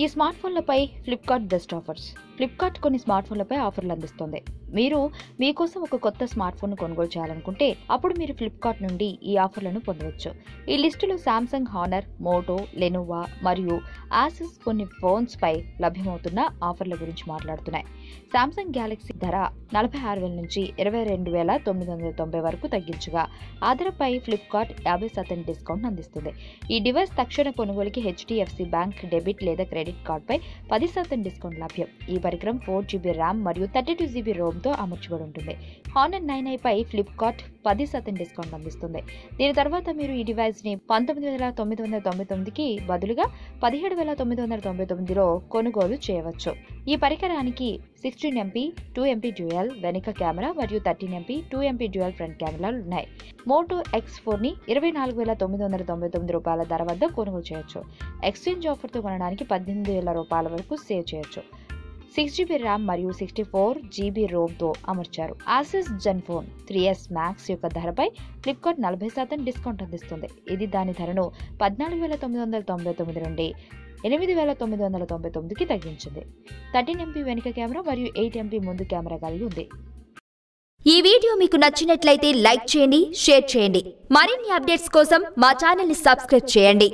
ఈ స్మార్ట్ ఫోన్లపై Flipkart best offers. Flipkart కొన్ని స్మార్ట్ ఫోన్లపై ఆఫర్లు అందిస్తుంది. మీరు మీకోసం ఒక కొత్త స్మార్ట్ ఫోన్ కొనుగోలు చేయాలనుకుంటే అప్పుడు మీరు ఫ్లిప్కార్ట్ నుండి ఈ ఆఫర్లను పొందవచ్చు. ఈ లిస్టులో సామ్సంగ్ హానర్, మోటో, లెనోవా మరియు ఆసస్ కొన్ని ఫోన్స్ పై లభ్యమవుతున్న ఆఫర్ల గురించి మాట్లాడుతున్నాయి. సామ్సంగ్ గ్యాలక్సీ ధర 46,000 నుంచి 22,990 వరకు తగ్గించగా ఆ ధరపై ఫ్లిప్కార్ట్ 50% డిస్కౌంట్ అందిస్తుంది. ఈ డివైస్ తక్షణ కొనుగోలుకి HDFC బ్యాంక్ డెబిట్ లేదా క్రెడిట్ కార్డ్పై 10% డిస్కౌంట్ లభ్యం. ఈ పరికరం 4GB ర్యామ్ మరియు 32GB రోమ్తో అమర్చబడి ఉంటుంది. హానర్ 9i పై ఫ్లిప్కార్ట్ 10% డిస్కౌంట్ అందిస్తుంది. దీని తర్వాత మీరు ఈ డివైస్ ని 19,999కి బదులుగా 17,999లో కొనుగోలు చేయవచ్చు. ఈ పరికరానికి 16MP 2MP డ్యూయల్ వెనుక కెమెరా మరియు 13MP 2MP డ్యూయల్ ఫ్రంట్ కెమెరాలు ఉన్నాయి. మోటో X4ని 24,999 రూపాయల ధర వద్ద కొనుగోలు చేయొచ్చు. ఎక్స్చేంజ్ ఆఫర్తో కొనడానికి 18,000 రూపాయల వరకు సేవ్ చేయొచ్చు. 6GB ర్యామ్ మరియు 64GB రోమ్తో అమర్చారు. ఆసస్ జెన్ఫోన్ 3S Max యొక్క ధరపై ఫ్లిప్కార్ట్ 40% డిస్కౌంట్ అందిస్తుంది. ఇది దాని ధరను 14,999 నుండి 8,999కి తగ్గించింది. 13MP వెనుక కెమెరా మరియు 8MP ముందు కెమెరా కలిగి ఉంది. ఈ వీడియో మీకు నచ్చినట్లయితే లైక్ చేయండి, షేర్ చేయండి. మరిన్ని అప్డేట్స్ కోసం మా ఛానల్ ని సబ్స్క్రైబ్ చేయండి.